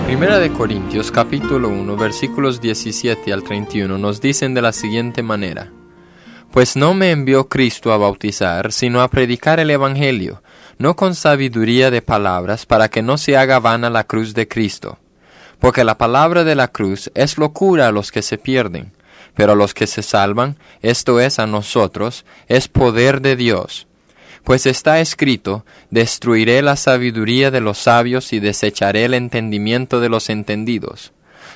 Primera de Corintios capítulo 1 versículos 17 al 31 nos dicen de la siguiente manera: Pues no me envió Cristo a bautizar, sino a predicar el Evangelio, no con sabiduría de palabras, para que no se haga vana la cruz de Cristo. Porque la palabra de la cruz es locura a los que se pierden, pero a los que se salvan, esto es a nosotros, es poder de Dios. Pues está escrito: destruiré la sabiduría de los sabios y desecharé el entendimiento de los entendidos.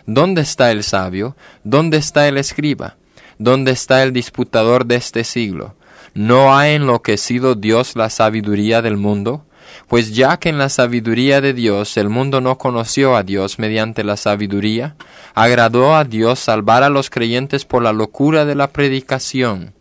¿Dónde está el sabio? ¿Dónde está el escriba? ¿Dónde está el disputador de este siglo? ¿No ha enloquecido Dios la sabiduría del mundo? Pues ya que en la sabiduría de Dios el mundo no conoció a Dios mediante la sabiduría, agradó a Dios salvar a los creyentes por la locura de la predicación.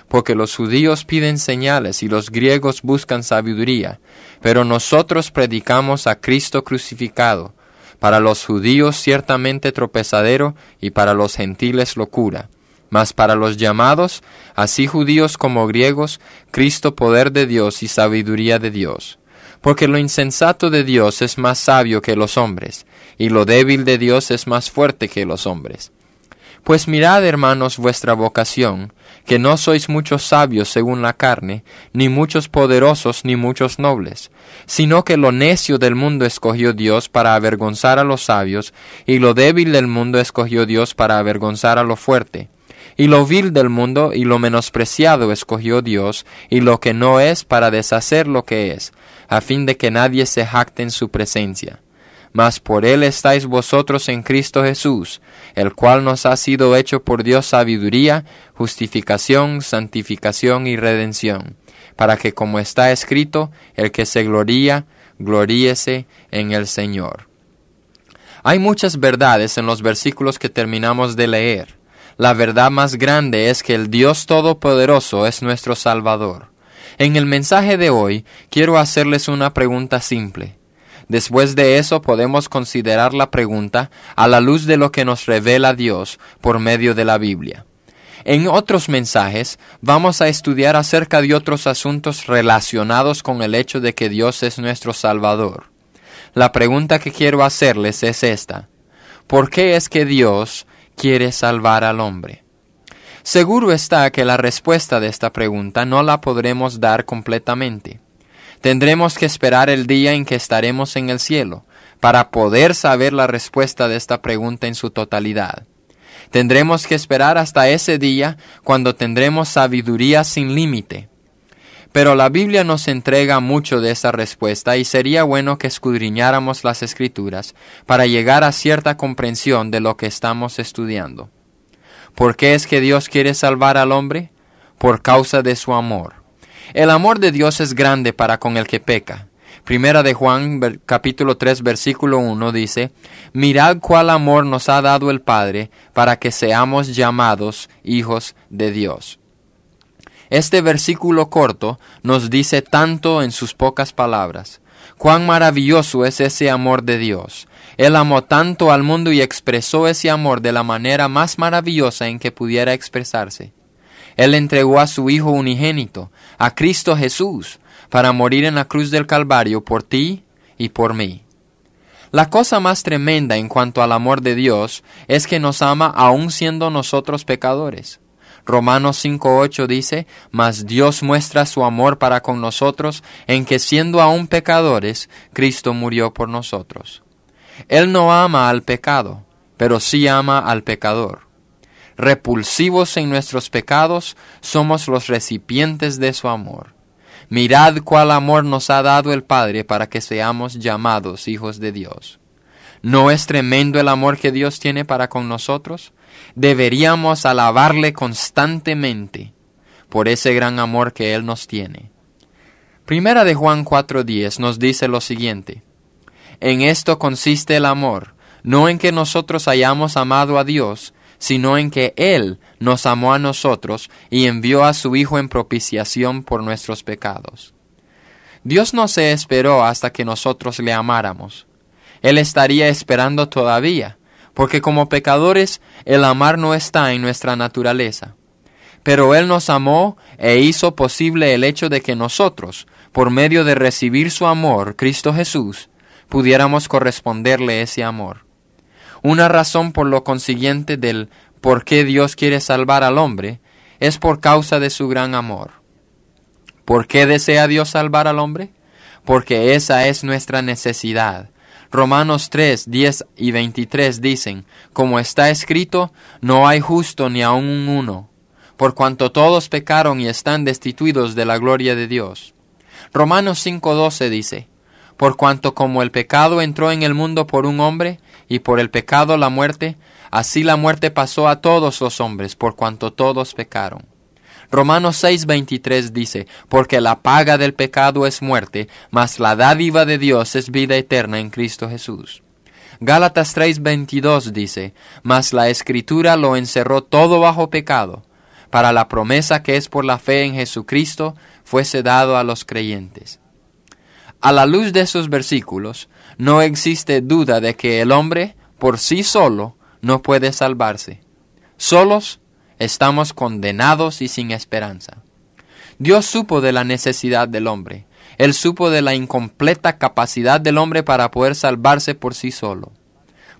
Porque los judíos piden señales y los griegos buscan sabiduría, pero nosotros predicamos a Cristo crucificado, para los judíos ciertamente tropezadero y para los gentiles locura, mas para los llamados, así judíos como griegos, Cristo poder de Dios y sabiduría de Dios. Porque lo insensato de Dios es más sabio que los hombres, y lo débil de Dios es más fuerte que los hombres. Pues mirad, hermanos, vuestra vocación, que no sois muchos sabios según la carne, ni muchos poderosos, ni muchos nobles, sino que lo necio del mundo escogió Dios para avergonzar a los sabios, y lo débil del mundo escogió Dios para avergonzar a lo fuerte. Y lo vil del mundo y lo menospreciado escogió Dios, y lo que no es para deshacer lo que es, a fin de que nadie se jacte en su presencia. Mas por él estáis vosotros en Cristo Jesús, el cual nos ha sido hecho por Dios sabiduría, justificación, santificación y redención, para que, como está escrito, el que se gloría, gloríese en el Señor. Hay muchas verdades en los versículos que terminamos de leer. La verdad más grande es que el Dios Todopoderoso es nuestro Salvador. En el mensaje de hoy quiero hacerles una pregunta simple. Después de eso podemos considerar la pregunta a la luz de lo que nos revela Dios por medio de la Biblia. En otros mensajes vamos a estudiar acerca de otros asuntos relacionados con el hecho de que Dios es nuestro Salvador. La pregunta que quiero hacerles es esta: ¿por qué es que Dios quiere salvar al hombre? Seguro está que la respuesta de esta pregunta no la podremos dar completamente. Tendremos que esperar el día en que estaremos en el cielo para poder saber la respuesta de esta pregunta en su totalidad. Tendremos que esperar hasta ese día cuando tendremos sabiduría sin límite. Pero la Biblia nos entrega mucho de esa respuesta y sería bueno que escudriñáramos las Escrituras para llegar a cierta comprensión de lo que estamos estudiando. ¿Por qué es que Dios quiere salvar al hombre? Por causa de su amor. El amor de Dios es grande para con el que peca. Primera de Juan, capítulo 3, versículo 1 dice: Mirad cuál amor nos ha dado el Padre para que seamos llamados hijos de Dios. Este versículo corto nos dice tanto en sus pocas palabras. Cuán maravilloso es ese amor de Dios. Él amó tanto al mundo y expresó ese amor de la manera más maravillosa en que pudiera expresarse. Él entregó a su Hijo unigénito, a Cristo Jesús, para morir en la cruz del Calvario por ti y por mí. La cosa más tremenda en cuanto al amor de Dios es que nos ama aun siendo nosotros pecadores. Romanos 5:8 dice: Mas Dios muestra su amor para con nosotros en que siendo aún pecadores, Cristo murió por nosotros. Él no ama al pecado, pero sí ama al pecador. Repulsivos en nuestros pecados, somos los recipientes de su amor. Mirad cuál amor nos ha dado el Padre para que seamos llamados hijos de Dios. ¿No es tremendo el amor que Dios tiene para con nosotros? Deberíamos alabarle constantemente por ese gran amor que Él nos tiene. Primera de Juan 4:10 nos dice lo siguiente: En esto consiste el amor, no en que nosotros hayamos amado a Dios, sino en que Él nos amó a nosotros y envió a su Hijo en propiciación por nuestros pecados. Dios no se esperó hasta que nosotros le amáramos. Él estaría esperando todavía, porque como pecadores el amar no está en nuestra naturaleza. Pero Él nos amó e hizo posible el hecho de que nosotros, por medio de recibir su amor, Cristo Jesús, pudiéramos corresponderle ese amor. Una razón por lo consiguiente del por qué Dios quiere salvar al hombre es por causa de su gran amor. ¿Por qué desea Dios salvar al hombre? Porque esa es nuestra necesidad. Romanos 3, 10 y 23 dicen, como está escrito, no hay justo ni aun un uno, por cuanto todos pecaron y están destituidos de la gloria de Dios. Romanos 5, 12 dice, por cuanto como el pecado entró en el mundo por un hombre, y por el pecado la muerte, así la muerte pasó a todos los hombres, por cuanto todos pecaron. Romanos 6, 23 dice, porque la paga del pecado es muerte, mas la dádiva de Dios es vida eterna en Cristo Jesús. Gálatas 3, 22 dice, mas la Escritura lo encerró todo bajo pecado, para la promesa que es por la fe en Jesucristo fuese dado a los creyentes. A la luz de esos versículos, no existe duda de que el hombre, por sí solo, no puede salvarse. Solos, estamos condenados y sin esperanza. Dios supo de la necesidad del hombre. Él supo de la incompleta capacidad del hombre para poder salvarse por sí solo.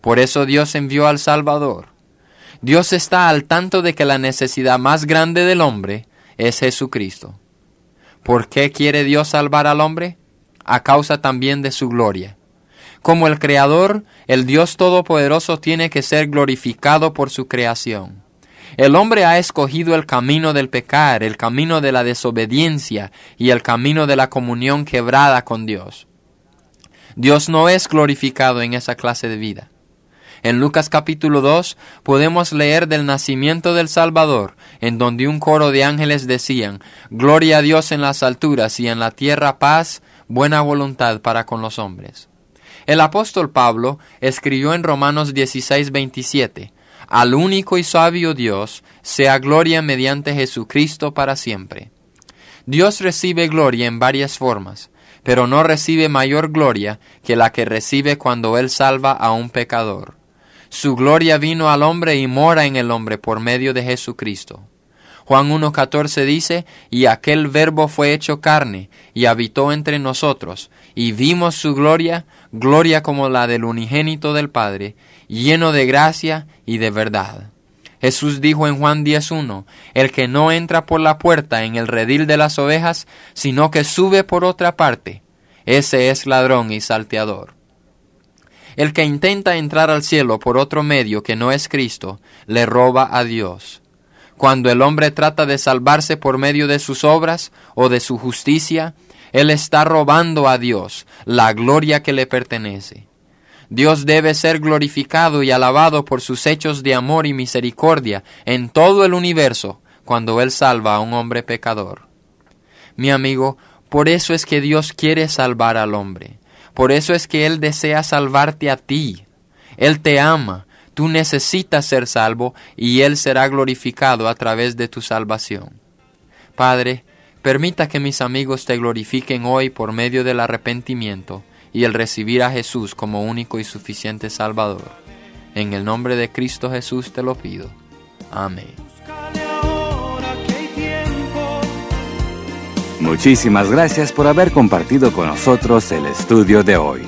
Por eso Dios envió al Salvador. Dios está al tanto de que la necesidad más grande del hombre es Jesucristo. ¿Por qué quiere Dios salvar al hombre? A causa también de su gloria. Como el Creador, el Dios Todopoderoso tiene que ser glorificado por su creación. El hombre ha escogido el camino del pecar, el camino de la desobediencia y el camino de la comunión quebrada con Dios. Dios no es glorificado en esa clase de vida. En Lucas capítulo 2 podemos leer del nacimiento del Salvador, en donde un coro de ángeles decían, Gloria a Dios en las alturas y en la tierra paz, buena voluntad para con los hombres. El apóstol Pablo escribió en Romanos 16, 27, Al único y sabio Dios, sea gloria mediante Jesucristo para siempre. Dios recibe gloria en varias formas, pero no recibe mayor gloria que la que recibe cuando Él salva a un pecador. Su gloria vino al hombre y mora en el hombre por medio de Jesucristo. Juan 1:14 dice, y aquel verbo fue hecho carne, y habitó entre nosotros, y vimos su gloria, gloria como la del unigénito del Padre, lleno de gracia y de verdad. Jesús dijo en Juan 10:1, el que no entra por la puerta en el redil de las ovejas, sino que sube por otra parte, ese es ladrón y salteador. El que intenta entrar al cielo por otro medio que no es Cristo, le roba a Dios. Cuando el hombre trata de salvarse por medio de sus obras o de su justicia, él está robando a Dios la gloria que le pertenece. Dios debe ser glorificado y alabado por sus hechos de amor y misericordia en todo el universo cuando Él salva a un hombre pecador. Mi amigo, por eso es que Dios quiere salvar al hombre. Por eso es que Él desea salvarte a ti. Él te ama. Tú necesitas ser salvo y Él será glorificado a través de tu salvación. Padre, permita que mis amigos te glorifiquen hoy por medio del arrepentimiento y el recibir a Jesús como único y suficiente Salvador. En el nombre de Cristo Jesús te lo pido. Amén. Muchísimas gracias por haber compartido con nosotros el estudio de hoy.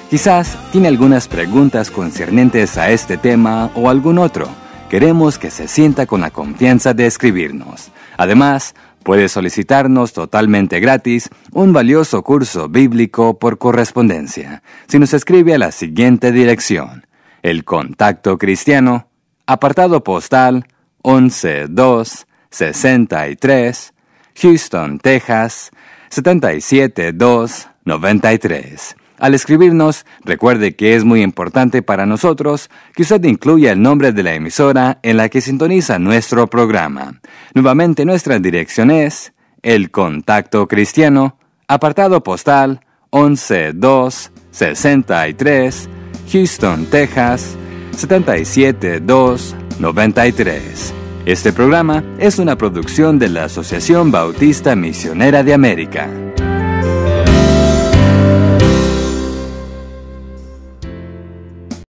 Quizás tiene algunas preguntas concernientes a este tema o algún otro. Queremos que se sienta con la confianza de escribirnos. Además, puede solicitarnos totalmente gratis un valioso curso bíblico por correspondencia. Si nos escribe a la siguiente dirección: El Contacto Cristiano, apartado postal 11263, Houston, Texas 77293. Al escribirnos, recuerde que es muy importante para nosotros que usted incluya el nombre de la emisora en la que sintoniza nuestro programa. Nuevamente, nuestra dirección es El Contacto Cristiano, apartado postal 11263, Houston, Texas 77293. Este programa es una producción de la Asociación Bautista Misionera de América.